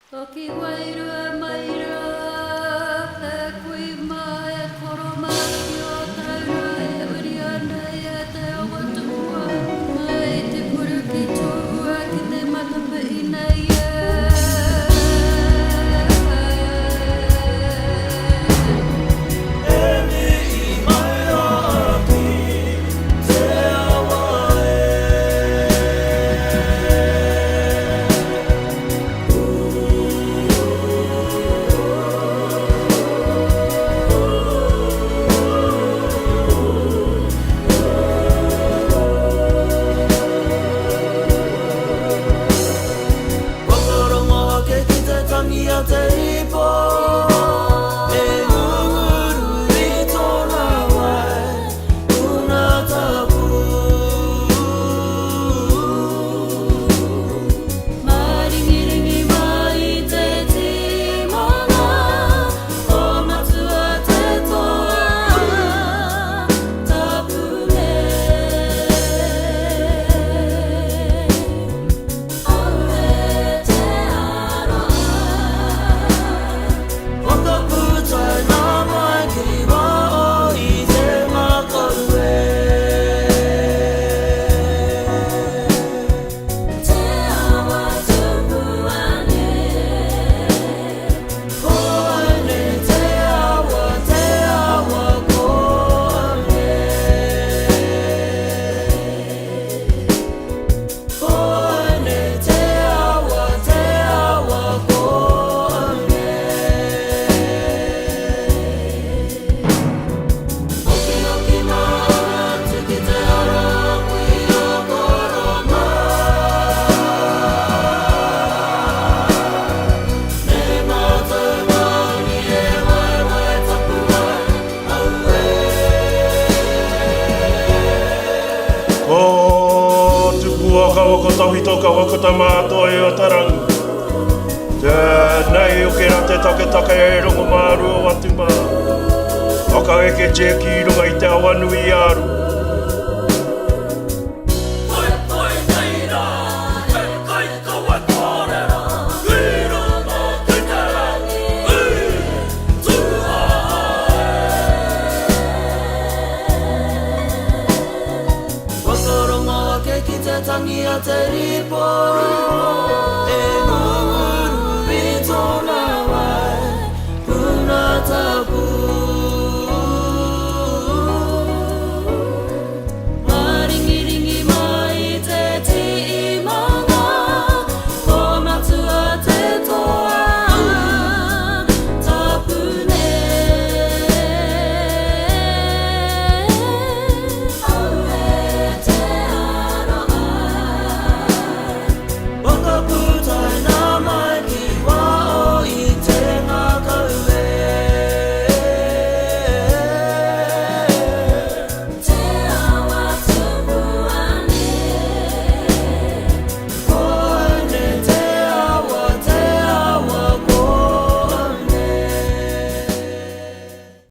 Toki wairua maira, e kui mai e koroma ki o taura e uri ana e te awa tukua. Mai te kuru ki tōua ki te matapa ina ia. Wakatawhito ka wakatamātua e o tarangu. Tēnei o ke rā te taketake e rongo mārua watu mā. Waka eke te ki runga I te awanui aru.